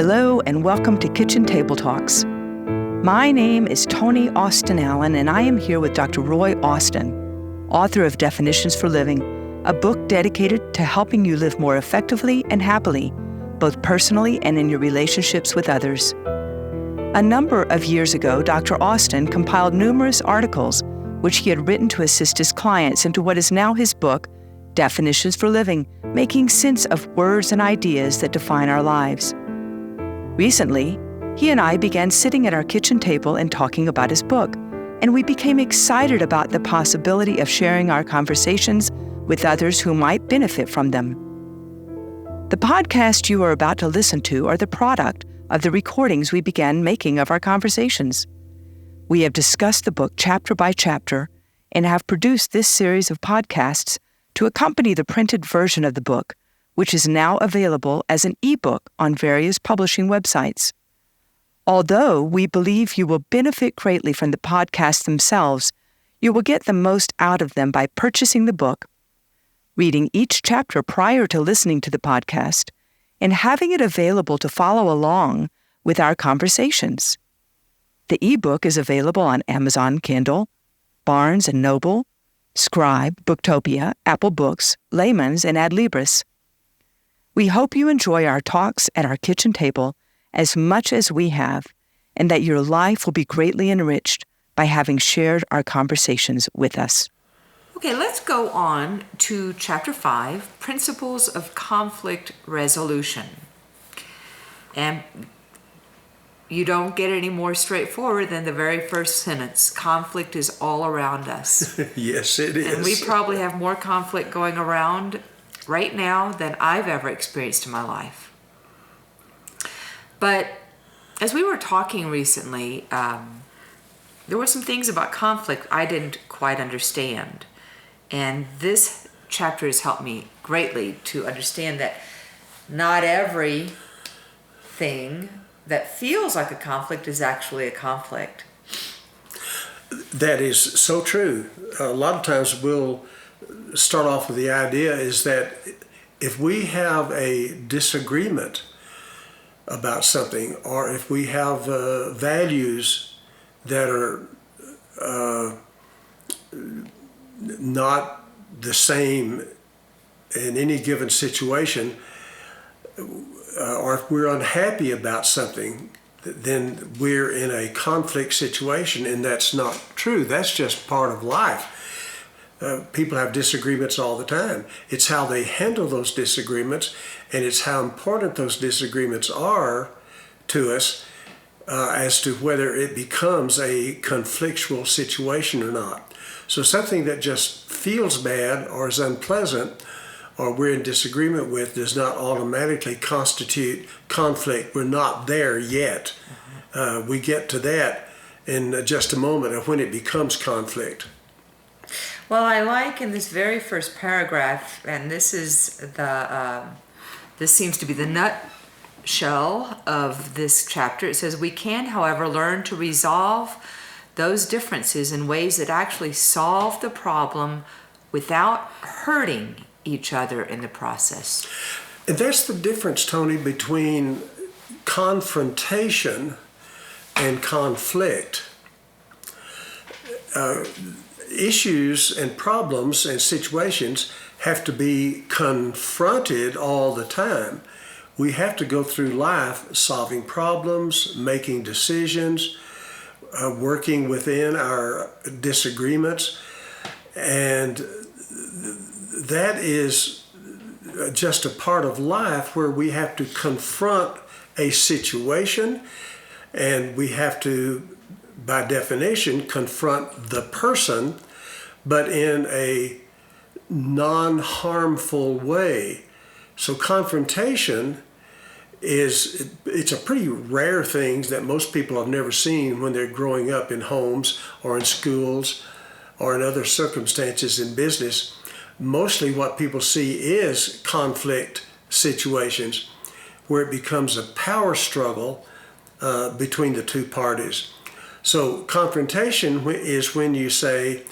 Hello and welcome to Kitchen Table Talks. My name is Toni Austin Allen and I am here with Dr. Roy Austin, author of Definitions for Living, a book dedicated to helping you live more effectively and happily, both personally and in your relationships with others. A number of years ago, Dr. Austin compiled numerous articles which he had written to assist his clients into what is now his book, Definitions for Living, making sense of words and ideas that define our lives. Recently, he and I began sitting at our kitchen table and talking about his book, and we became excited about the possibility of sharing our conversations with others who might benefit from them. The podcast you are about to listen to are the product of the recordings we began making of our conversations. We have discussed the book chapter by chapter and have produced this series of podcasts to accompany the printed version of the book, which is now available as an ebook on various publishing websites. Although we believe you will benefit greatly from the podcasts themselves, you will get the most out of them by purchasing the book, reading each chapter prior to listening to the podcast, and having it available to follow along with our conversations. The ebook is available on Amazon Kindle, Barnes & Noble, Scribe, Booktopia, Apple Books, Layman's, and Adlibris. We hope you enjoy our talks at our kitchen table as much as we have, and that your life will be greatly enriched by having shared our conversations with us. Okay, let's go on to Chapter 5, Principles of Conflict Resolution. And you don't get any more straightforward than the very first sentence. Conflict is all around us. Yes, it is. And we probably have more conflict going around right now than I've ever experienced in my life. But as we were talking recently, there were some things about conflict I didn't quite understand. And this chapter has helped me greatly to understand that not everything that feels like a conflict is actually a conflict. That is so true. A lot of times we'll start off with the idea is that if we have a disagreement about something, or if we have values that are not the same in any given situation, or if we're unhappy about something, then we're in a conflict situation, and that's not true. That's just part of life. People have disagreements all the time. It's how they handle those disagreements, and it's how important those disagreements are to us as to whether it becomes a conflictual situation or not. So something that just feels bad or is unpleasant or we're in disagreement with does not automatically constitute conflict. We're not there yet. We get to that in just a moment of when it becomes conflict. Well, I like in this very first paragraph, and this is this seems to be the nutshell of this chapter. It says, we can, however, learn to resolve those differences in ways that actually solve the problem without hurting each other in the process. And that's the difference, Toni, between confrontation and conflict. Issues and problems and situations have to be confronted all the time. We have to go through life solving problems, making decisions, working within our disagreements, and that is just a part of life where we have to confront a situation, and we have to, by definition, confront the person, but in a non-harmful way. So confrontation it's a pretty rare thing that most people have never seen when they're growing up in homes or in schools or in other circumstances in business. Mostly what people see is conflict situations where it becomes a power struggle between the two parties. So confrontation is when you say,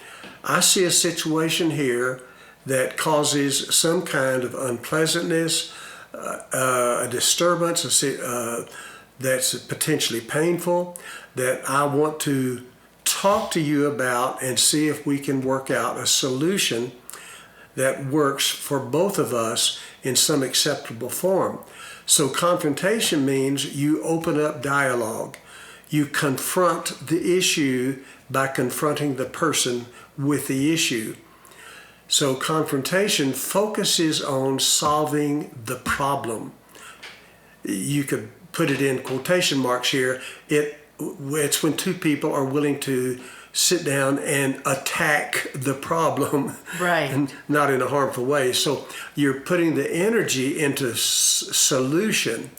I see a situation here that causes some kind of unpleasantness, a disturbance that's potentially painful that I want to talk to you about and see if we can work out a solution that works for both of us in some acceptable form. So confrontation means you open up dialogue. You confront the issue by confronting the person with the issue. So confrontation focuses on solving the problem. You could put it in quotation marks here. It's when two people are willing to sit down and attack the problem, Right. and not in a harmful way. So you're putting the energy into solution.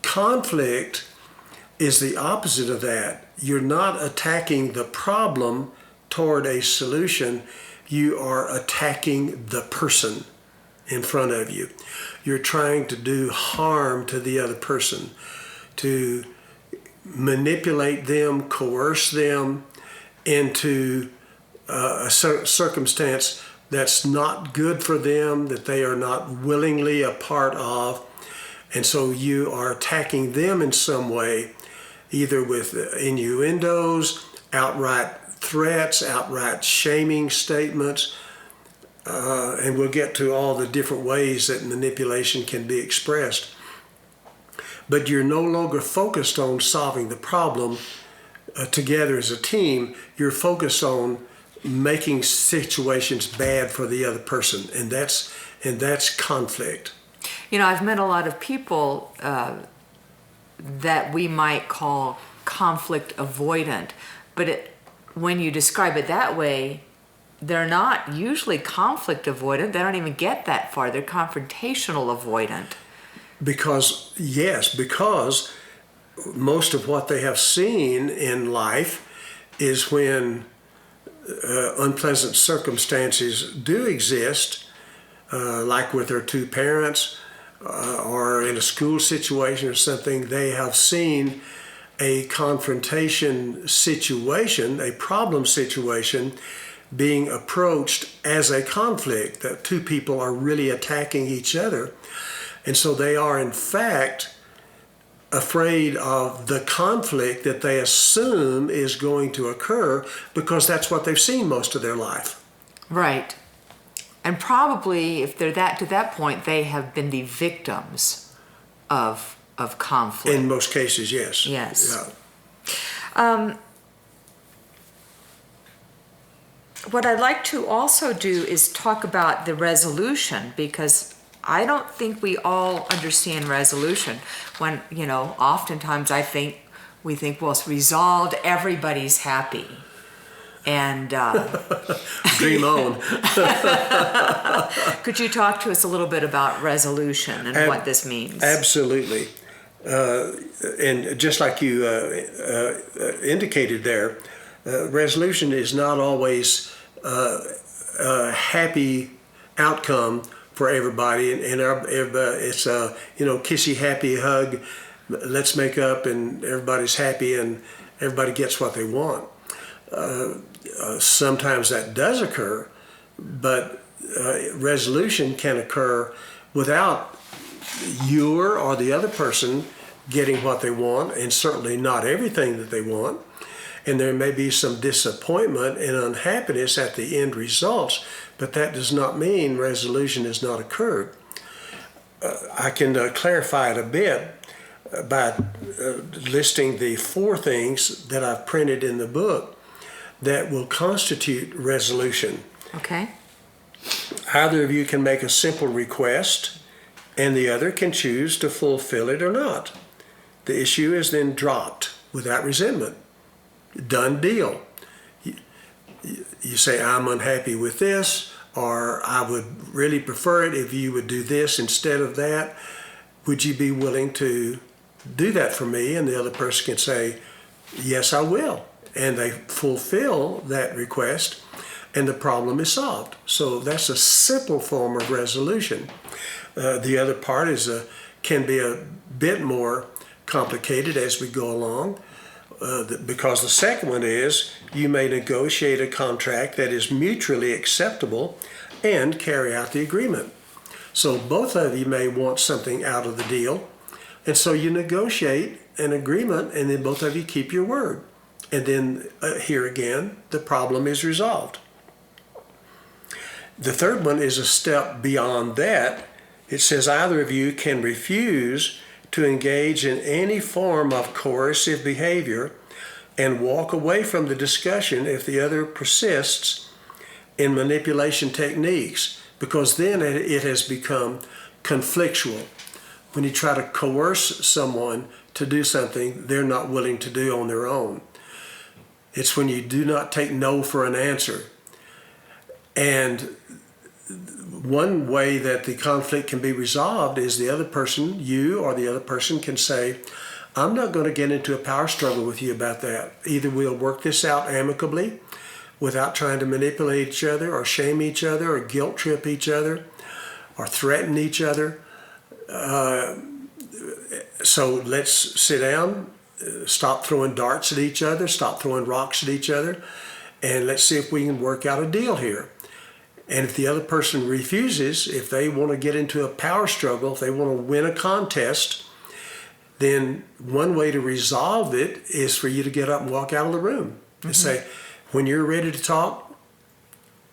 Conflict is the opposite of that. You're not attacking the problem toward a solution. You are attacking the person in front of you. You're trying to do harm to the other person, to manipulate them, coerce them into a circumstance that's not good for them, that they are not willingly a part of. And so you are attacking them in some way, either with innuendos, outright threats, outright shaming statements, and we'll get to all the different ways that manipulation can be expressed. But you're no longer focused on solving the problem together as a team. You're focused on making situations bad for the other person, and that's conflict. You know, I've met a lot of people that we might call conflict avoidant, but when you describe it that way, they're not usually conflict avoidant. They don't even get that far. They're confrontational avoidant. Because most of what they have seen in life is when unpleasant circumstances do exist, like with their two parents, or in a school situation or something, they have seen a confrontation situation, a problem situation, being approached as a conflict, that two people are really attacking each other. And so they are, in fact, afraid of the conflict that they assume is going to occur because that's what they've seen most of their life. Right. And probably, if they're to that point, they have been the victims of conflict. In most cases, yes. Yes. Yeah. What I'd like to also do is talk about the resolution, because I don't think we all understand resolution. When, oftentimes we think, well, it's resolved, everybody's happy. And dream on. Could you talk to us a little bit about resolution and what this means? Absolutely. And just like you indicated there, resolution is not always a happy outcome for everybody, and it's a kissy happy hug, let's make up, and everybody's happy and everybody gets what they want. Sometimes that does occur, but resolution can occur without your or the other person getting what they want, and certainly not everything that they want. And there may be some disappointment and unhappiness at the end results, but that does not mean resolution has not occurred. I can clarify it a bit by listing the 4 things that I've printed in the book that will constitute resolution. Okay. Either of you can make a simple request, and the other can choose to fulfill it or not. The issue is then dropped without resentment. Done deal. You say, I'm unhappy with this, or I would really prefer it if you would do this instead of that. Would you be willing to do that for me? And the other person can say, yes, I will. And they fulfill that request, and the problem is solved. So that's a simple form of resolution. The other part can be a bit more complicated as we go along, because the second one is you may negotiate a contract that is mutually acceptable and carry out the agreement. So both of you may want something out of the deal. And so you negotiate an agreement, and then both of you keep your word. And then here again, the problem is resolved. The third one is a step beyond that. It says either of you can refuse to engage in any form of coercive behavior and walk away from the discussion if the other persists in manipulation techniques, because then it has become conflictual. When you try to coerce someone to do something they're not willing to do on their own. It's when you do not take no for an answer. And one way that the conflict can be resolved is the other person, you or the other person, can say, I'm not going to get into a power struggle with you about that. Either we'll work this out amicably without trying to manipulate each other or shame each other or guilt trip each other or threaten each other. So let's sit down, stop throwing darts at each other, stop throwing rocks at each other, and let's see if we can work out a deal here. And if the other person refuses, if they want to get into a power struggle, if they want to win a contest, then one way to resolve it is for you to get up and walk out of the room and say, when you're ready to talk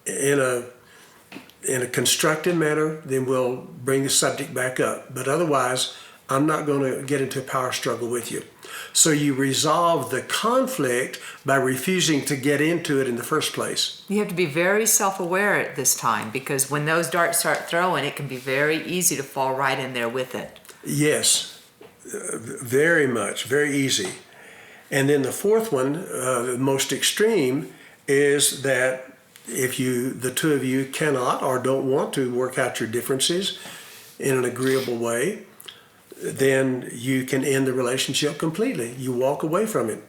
in a constructive manner, then we'll bring the subject back up. But otherwise, I'm not going to get into a power struggle with you. So you resolve the conflict by refusing to get into it in the first place. You have to be very self-aware at this time, because when those darts start throwing, it can be very easy to fall right in there with it. Yes, very much, very easy. And then the fourth one, the most extreme, is that if the two of you cannot or don't want to work out your differences in an agreeable way, then you can end the relationship completely. You walk away from it.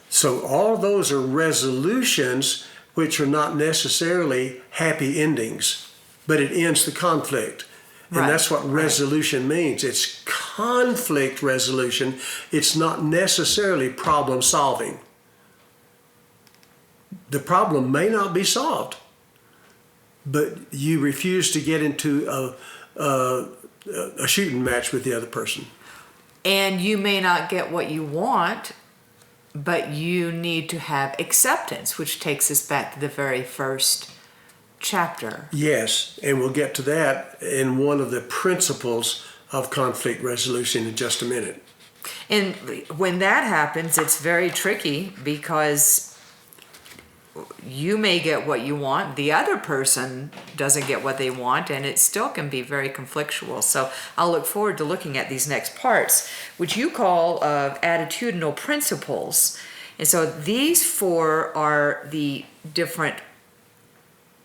So all those are resolutions which are not necessarily happy endings, but it ends the conflict. And that's what resolution means. It's conflict resolution. It's not necessarily problem solving. The problem may not be solved, but you refuse to get into a shooting match with the other person. And you may not get what you want, but you need to have acceptance, which takes us back to the very first chapter. Yes, and we'll get to that in one of the principles of conflict resolution in just a minute. And when that happens, it's very tricky, because you may get what you want, the other person doesn't get what they want, and it still can be very conflictual. So I'll look forward to looking at these next parts, which you call attitudinal principles. And so these four are the different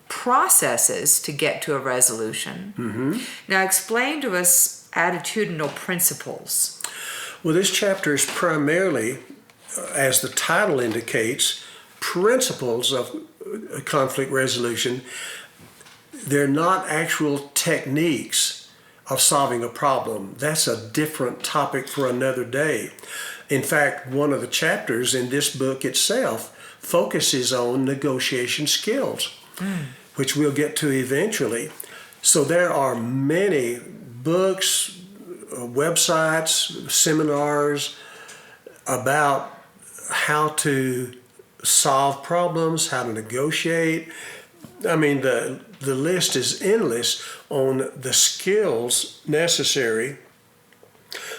processes to get to a resolution. Now explain to us attitudinal principles. Well, this chapter is primarily, as the title indicates, principles of conflict resolution. They're not actual techniques of solving a problem. That's a different topic for another day. In fact, one of the chapters in this book itself focuses on negotiation skills, which we'll get to eventually. So there are many books, websites, seminars about how to solve problems, how to negotiate. I mean, the list is endless on the skills necessary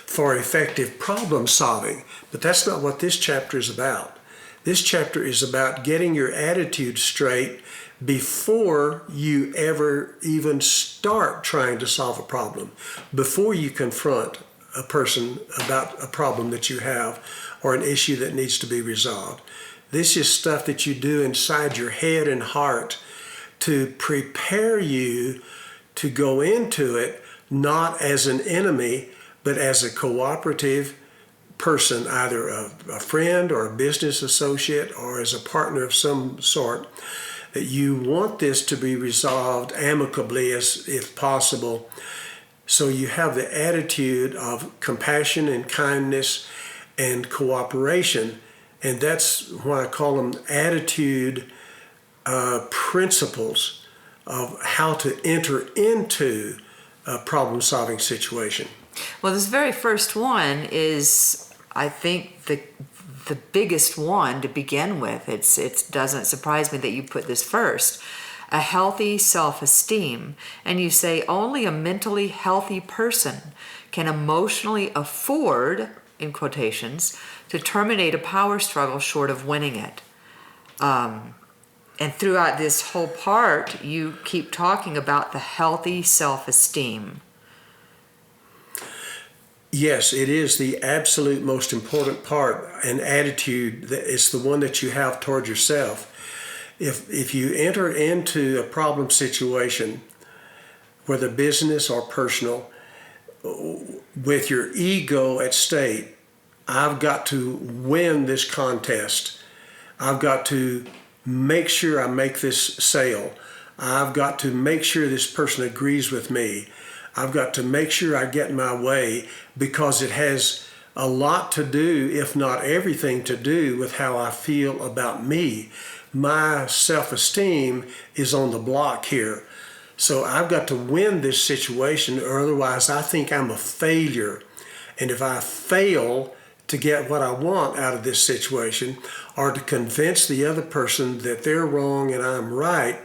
for effective problem solving. But that's not what this chapter is about. This chapter is about getting your attitude straight before you ever even start trying to solve a problem, before you confront a person about a problem that you have or an issue that needs to be resolved. This is stuff that you do inside your head and heart to prepare you to go into it not as an enemy, but as a cooperative person, either a friend or a business associate or as a partner of some sort. That you want this to be resolved amicably if possible. So you have the attitude of compassion and kindness and cooperation. And that's why I call them attitude principles. of how to enter into a problem-solving situation. Well, this very first one is, I think, the biggest one to begin with. It doesn't surprise me that you put this first. A healthy self-esteem. And you say only a mentally healthy person can emotionally afford, in quotations, to terminate a power struggle short of winning it. And throughout this whole part, you keep talking about the healthy self-esteem. Yes, it is the absolute most important part, an attitude that it's the one that you have toward yourself. If you enter into a problem situation, whether business or personal, with your ego at stake, I've got to win this contest. I've got to make sure I make this sale. I've got to make sure this person agrees with me. I've got to make sure I get my way, because it has a lot to do, if not everything to do, with how I feel about me. My self-esteem is on the block here. So I've got to win this situation, or otherwise I think I'm a failure. And if I fail to get what I want out of this situation, or to convince the other person that they're wrong and I'm right,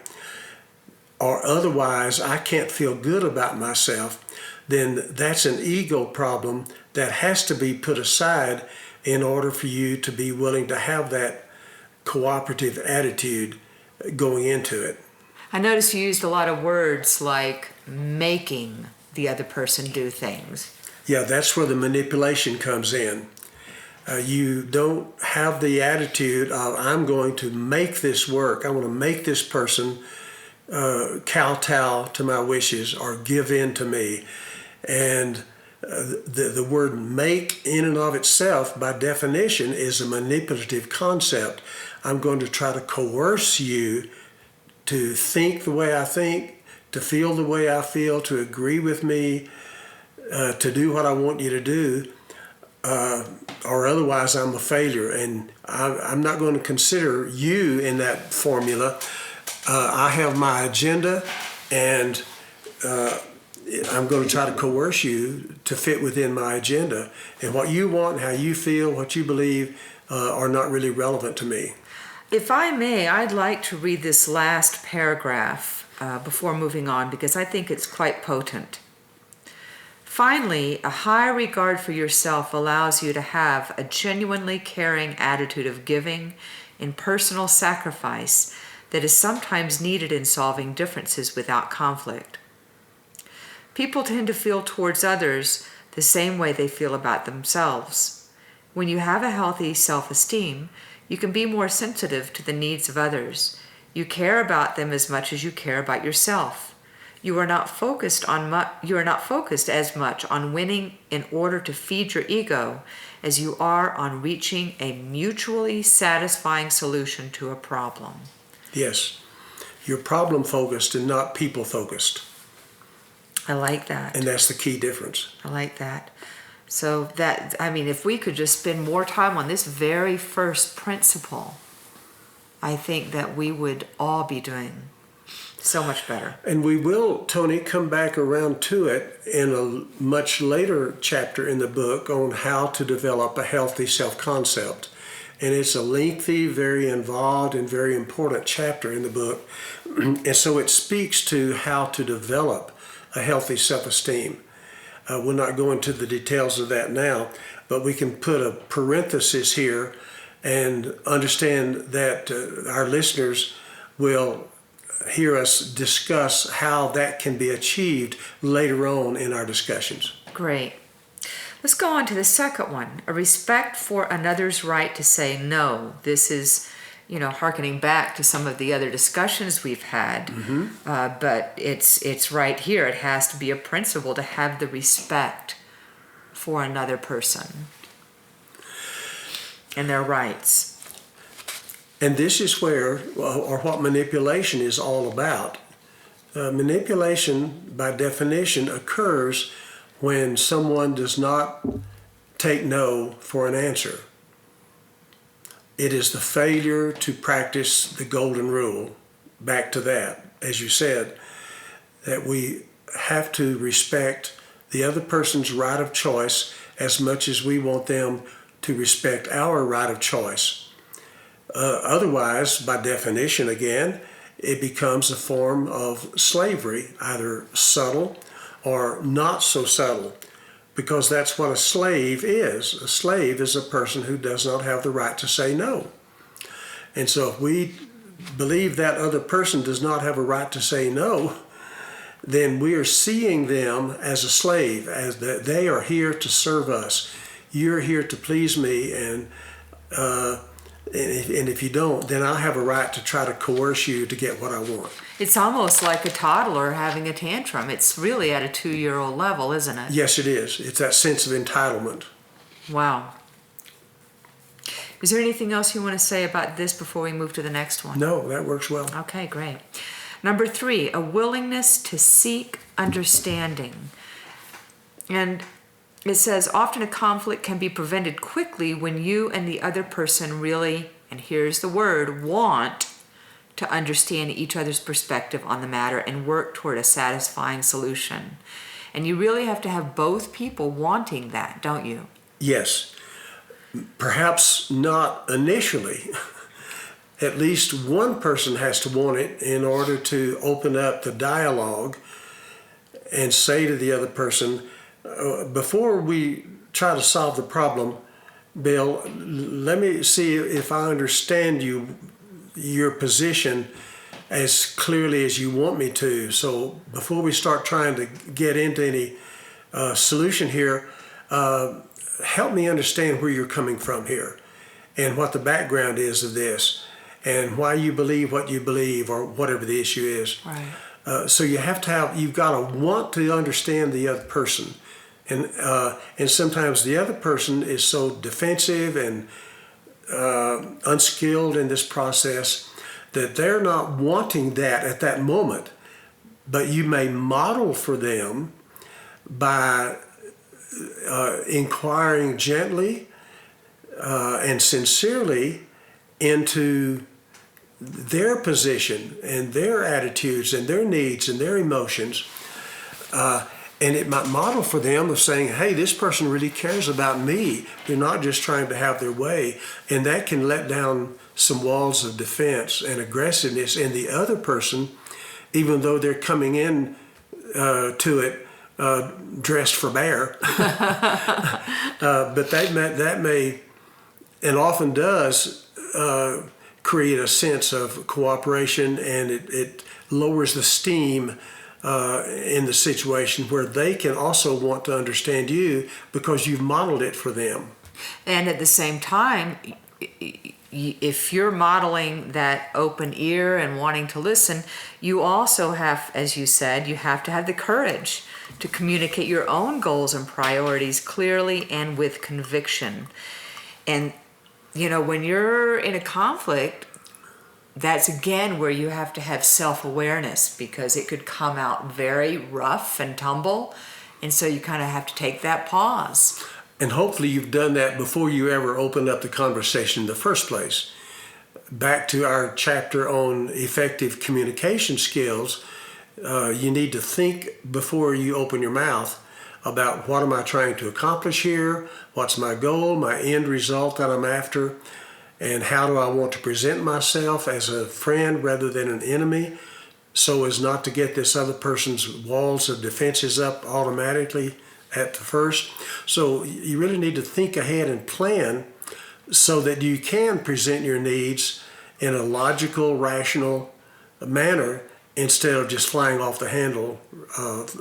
or otherwise I can't feel good about myself, then that's an ego problem that has to be put aside in order for you to be willing to have that cooperative attitude going into it. I noticed you used a lot of words like making the other person do things. Yeah, that's where the manipulation comes in. You don't have the attitude of, I'm going to make this work. I want to make this person kowtow to my wishes or give in to me. And the word make in and of itself, by definition, is a manipulative concept. I'm going to try to coerce you to think the way I think, to feel the way I feel, to agree with me, to do what I want you to do, or otherwise I'm a failure. And I'm not going to consider you in that formula. I have my agenda, and I'm going to try to coerce you to fit within my agenda. And what you want, how you feel, what you believe are not really relevant to me. If I may, I'd like to read this last paragraph before moving on, because I think it's quite potent. Finally, a high regard for yourself allows you to have a genuinely caring attitude of giving and personal sacrifice that is sometimes needed in solving differences without conflict. People tend to feel towards others the same way they feel about themselves. When you have a healthy self-esteem, you can be more sensitive to the needs of others. You care about them as much as you care about yourself. You are not focused as much on winning in order to feed your ego as you are on reaching a mutually satisfying solution to a problem. Yes, you're problem focused and not people focused. I like that. And that's the key difference. I like that. So that, I mean, if we could just spend more time on this very first principle, I think that we would all be doing so much better. And we will, Tony, come back around to it in a much later chapter in the book on how to develop a healthy self-concept. And it's a lengthy, very involved, and very important chapter in the book. And so it speaks to how to develop a healthy self-esteem. We're not going into the details of that now, but we can put a parenthesis here and understand that our listeners will hear us discuss how that can be achieved later on in our discussions. Great. Let's go on to the second one, a respect for another's right to say no. This is, hearkening back to some of the other discussions we've had, but it's right here. It has to be a principle to have the respect for another person and their rights. And this is where, or what manipulation is all about. Manipulation, by definition, occurs when someone does not take no for an answer. It is the failure to practice the golden rule, back to that, as you said, that we have to respect the other person's right of choice as much as we want them to respect our right of choice. Otherwise, by definition again, it becomes a form of slavery, either subtle or not so subtle, because that's what a slave is. A slave is a person who does not have the right to say no. And so if we believe that other person does not have a right to say no, then we are seeing them as a slave, as that they are here to serve us. You're here to please me, and if you don't, then I have a right to try to coerce you to get what I want. It's almost like a toddler having a tantrum. It's really at a 2-year-old level, isn't it? Yes, it is. It's that sense of entitlement. Wow. Is there anything else you want to say about this before we move to the next one? No, that works well. Okay, great. Number 3, a willingness to seek understanding. And it says, often a conflict can be prevented quickly when you and the other person really, and here's the word, want to understand each other's perspective on the matter and work toward a satisfying solution. And you really have to have both people wanting that, don't you? Yes. Perhaps not initially. At least one person has to want it in order to open up the dialogue and say to the other person, before we try to solve the problem, Bill, let me see if I understand your position as clearly as you want me to. So before we start trying to get into any solution here, help me understand where you're coming from here and what the background is of this and why you believe what you believe or whatever the issue is. Right. So you've got to want to understand the other person. And sometimes the other person is so defensive and unskilled in this process that they're not wanting that at that moment. But you may model for them by inquiring gently and sincerely into their position and their attitudes and their needs and their emotions. And it might model for them of saying, hey, this person really cares about me. They're not just trying to have their way. And that can let down some walls of defense and aggressiveness in the other person, even though they're coming in to it dressed for bear. But that may, and often does, create a sense of cooperation, and it lowers the steam in the situation where they can also want to understand you because you've modeled it for them. And at the same time, if you're modeling that open ear and wanting to listen, you also have, as you said, you have to have the courage to communicate your own goals and priorities clearly and with conviction. And, when you're in a conflict, that's again where you have to have self-awareness, because it could come out very rough and tumble. And so you kind of have to take that pause. And hopefully you've done that before you ever opened up the conversation in the first place. Back to our chapter on effective communication skills, you need to think before you open your mouth about what am I trying to accomplish here, what's my goal, my end result that I'm after, and how do I want to present myself as a friend rather than an enemy, so as not to get this other person's walls of defenses up automatically at the first. So you really need to think ahead and plan so that you can present your needs in a logical, rational manner instead of just flying off the handle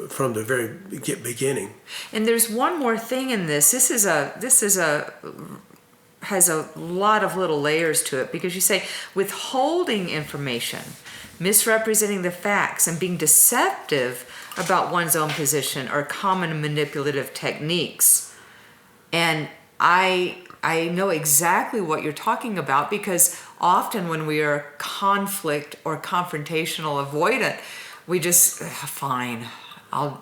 from the very beginning. And there's one more thing in this. This has a lot of little layers to it, because you say withholding information, misrepresenting the facts, and being deceptive about one's own position are common manipulative techniques. And I know exactly what you're talking about, because often when we are conflict or confrontational avoidant, we just, fine, I'm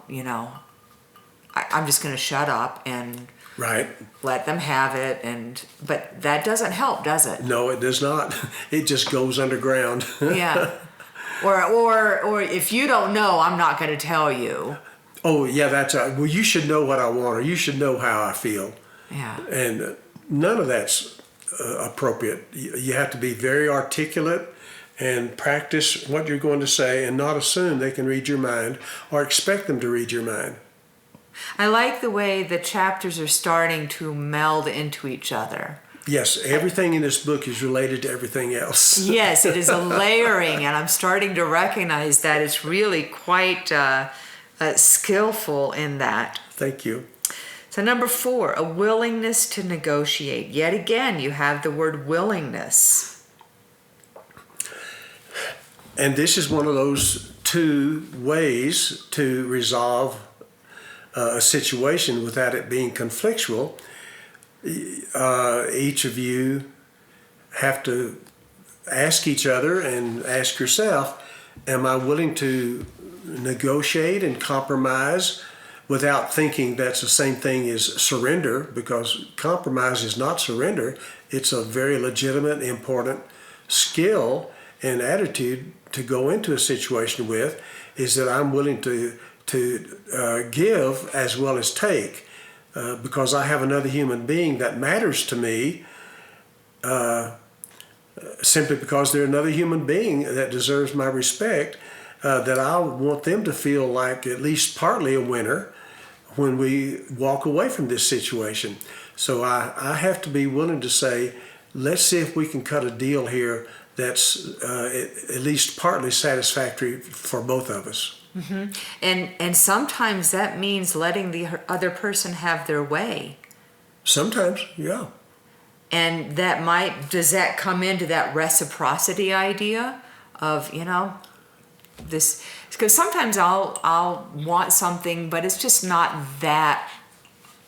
just going to shut up and Right. let them have it. But that doesn't help, does it? No, it does not. It just goes underground. Yeah. Or if you don't know, I'm not going to tell you. Oh, yeah, that's well, you should know what I want, or you should know how I feel. Yeah. And none of that's appropriate. You have to be very articulate and practice what you're going to say and not assume they can read your mind or expect them to read your mind. I like the way the chapters are starting to meld into each other. Yes, everything in this book is related to everything else. Yes, it is a layering, and I'm starting to recognize that it's really quite skillful in that. Thank you. So number 4, a willingness to negotiate. Yet again, you have the word willingness. And this is one of those 2 ways to resolve a situation without it being conflictual. Each of you have to ask each other and ask yourself, am I willing to negotiate and compromise without thinking that's the same thing as surrender? Because compromise is not surrender. It's a very legitimate, important skill and attitude to go into a situation with, is that I'm willing to give as well as take, because I have another human being that matters to me, simply because they're another human being that deserves my respect, that I want them to feel like at least partly a winner when we walk away from this situation. So I have to be willing to say, let's see if we can cut a deal here that's at least partly satisfactory for both of us. Mm-hmm. And sometimes that means letting the other person have their way. Sometimes, yeah. And does that come into that reciprocity idea of, this? Because sometimes I'll want something, but it's just not that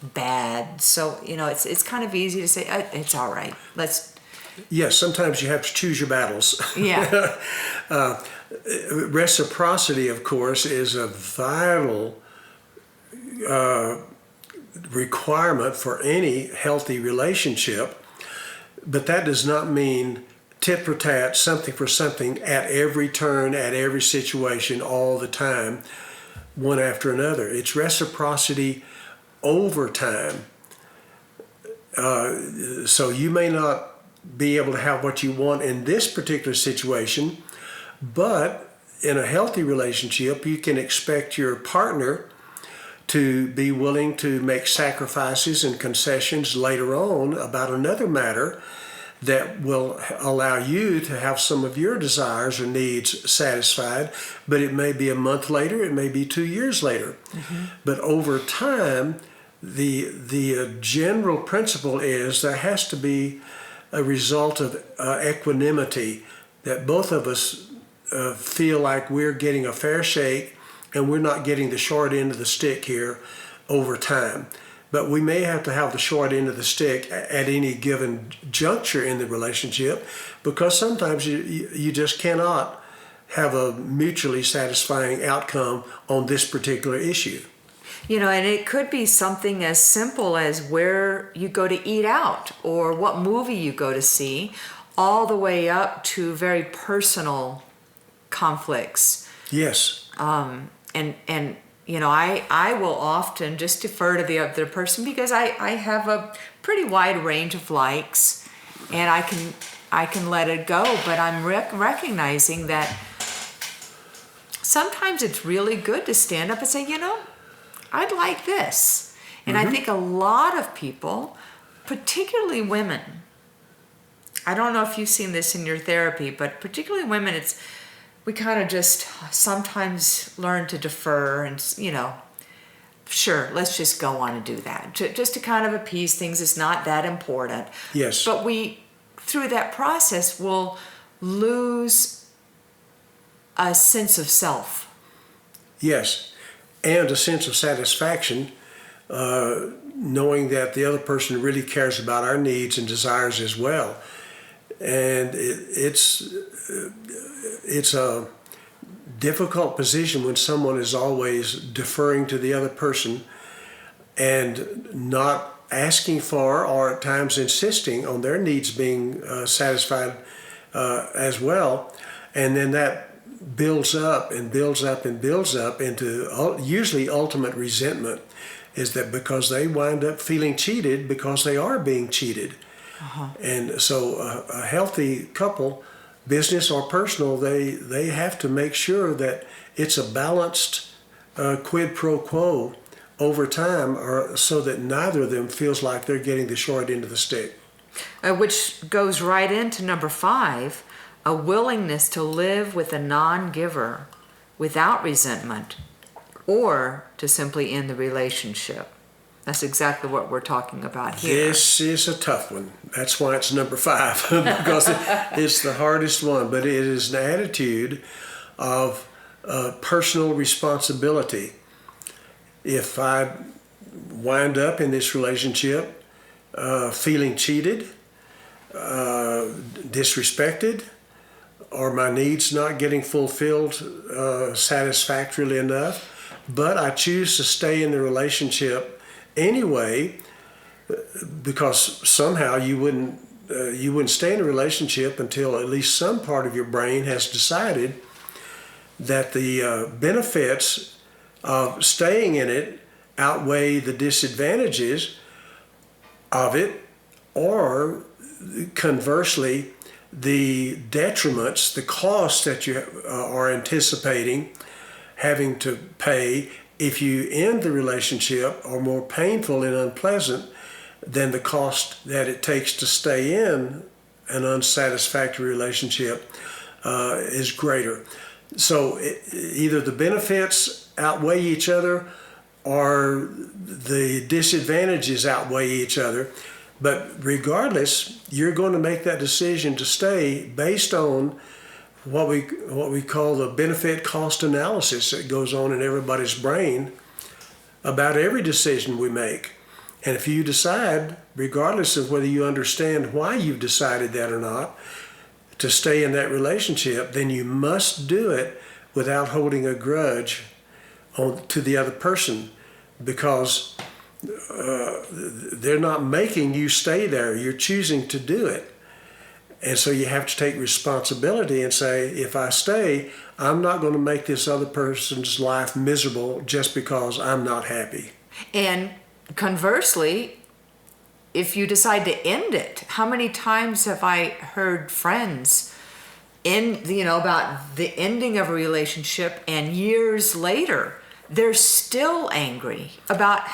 bad. So, it's kind of easy to say, it's all right. Yes, sometimes you have to choose your battles. Yeah. Reciprocity, of course, is a vital requirement for any healthy relationship, but that does not mean tit for tat, something for something at every turn, at every situation, all the time, one after another. It's reciprocity over time. So you may not be able to have what you want in this particular situation, but in a healthy relationship, you can expect your partner to be willing to make sacrifices and concessions later on about another matter that will allow you to have some of your desires or needs satisfied, but it may be a month later, it may be 2 years later. Mm-hmm. But over time, the general principle is there has to be a result of equanimity, that both of us feel like we're getting a fair shake and we're not getting the short end of the stick here over time. But we may have to have the short end of the stick at any given juncture in the relationship, because sometimes you just cannot have a mutually satisfying outcome on this particular issue. And it could be something as simple as where you go to eat out or what movie you go to see, all the way up to very personal conflicts. Yes. I will often just defer to the other person because I have a pretty wide range of likes, and I can let it go. But I'm recognizing that sometimes it's really good to stand up and say, I'd like this. And I think a lot of people, particularly women, I don't know if you've seen this in your therapy, but particularly women, we kind of just sometimes learn to defer and, sure, let's just go on and do that. Just to kind of appease things. It's not that important. Yes. But through that process, will lose a sense of self. Yes. And a sense of satisfaction, knowing that the other person really cares about our needs and desires as well. And it's a difficult position when someone is always deferring to the other person and not asking for, or at times insisting on their needs being satisfied as well. And then that builds up and builds up and builds up into usually ultimate resentment, is that because they wind up feeling cheated because they are being cheated. And so a healthy couple, business or personal, they have to make sure that it's a balanced quid pro quo over time, or so that neither of them feels like they're getting the short end of the stick. Which goes right into number 5, a willingness to live with a non-giver without resentment, or to simply end the relationship. That's exactly what we're talking about here. This is a tough one. That's why it's number 5, because it's the hardest one. But it is an attitude of personal responsibility. If I wind up in this relationship feeling cheated, disrespected, or my needs not getting fulfilled satisfactorily enough, but I choose to stay in the relationship anyway, because somehow you wouldn't stay in a relationship until at least some part of your brain has decided that the benefits of staying in it outweigh the disadvantages of it, or conversely, the detriments, the costs that you are anticipating having to pay if you end the relationship are more painful and unpleasant than the cost that it takes to stay in an unsatisfactory relationship is greater. So either the benefits outweigh each other or the disadvantages outweigh each other. But regardless, you're going to make that decision to stay based on what we call the benefit cost analysis that goes on in everybody's brain about every decision we make. And if you decide, regardless of whether you understand why you've decided that or not, to stay in that relationship, then you must do it without holding a grudge to the other person, because they're not making you stay there. You're choosing to do it. And so you have to take responsibility and say, if I stay, I'm not going to make this other person's life miserable just because I'm not happy. And conversely, if you decide to end it, how many times have I heard friends about the ending of a relationship, and years later, they're still angry about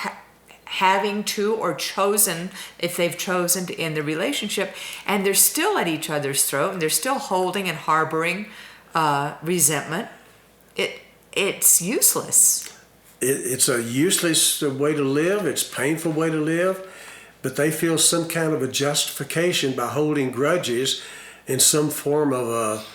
having to, or chosen, if they've chosen to end the relationship, and they're still at each other's throat, and they're still holding and harboring resentment. It's useless. It's a useless way to live. It's a painful way to live, but they feel some kind of a justification by holding grudges in some form of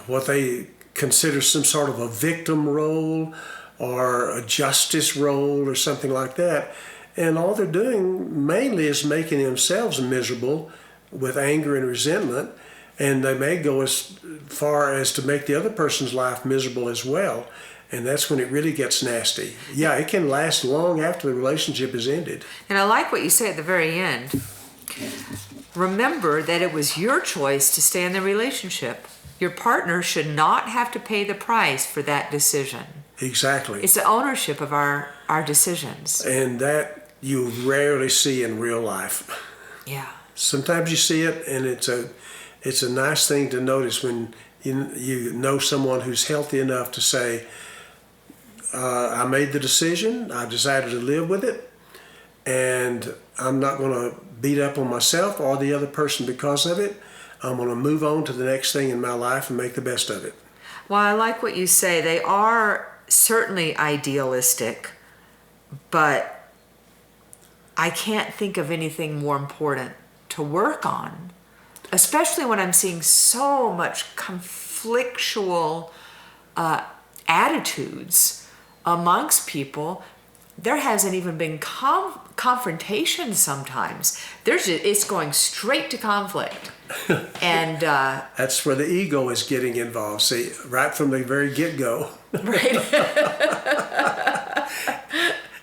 what they consider some sort of a victim role or a justice role or something like that. And all they're doing mainly is making themselves miserable with anger and resentment, and they may go as far as to make the other person's life miserable as well. And that's when it really gets nasty. Yeah, it can last long after the relationship is ended. And I like what you say at the very end. Remember that it was your choice to stay in the relationship. Your partner should not have to pay the price for that decision. Exactly. It's the ownership of our decisions. And that you rarely see in real life. Yeah. Sometimes you see it, and it's a nice thing to notice when you know someone who's healthy enough to say, I made the decision, I decided to live with it, and I'm not going to beat up on myself or the other person because of it. I'm going to move on to the next thing in my life and make the best of it. Well, I like what you say. They are certainly idealistic, but I can't think of anything more important to work on, especially when I'm seeing so much conflictual attitudes amongst people. There hasn't even been confrontation sometimes. It's going straight to conflict. And that's where the ego is getting involved. See, right from the very get-go. Right.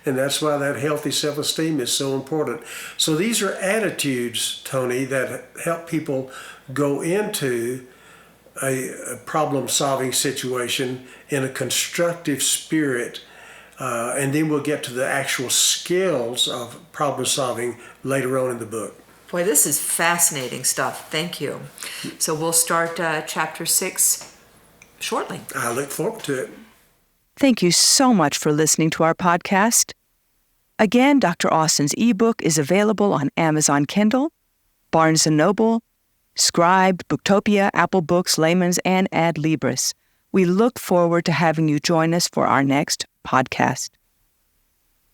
And that's why that healthy self-esteem is so important. So these are attitudes, Tony, that help people go into a problem-solving situation in a constructive spirit, and then we'll get to the actual skills of problem-solving later on in the book. Boy, this is fascinating stuff. Thank you. So we'll start chapter 6 shortly. I look forward to it. Thank you so much for listening to our podcast. Again, Dr. Austin's ebook is available on Amazon Kindle, Barnes & Noble, Scribd, Booktopia, Apple Books, Layman's, and Adlibris. We look forward to having you join us for our next podcast.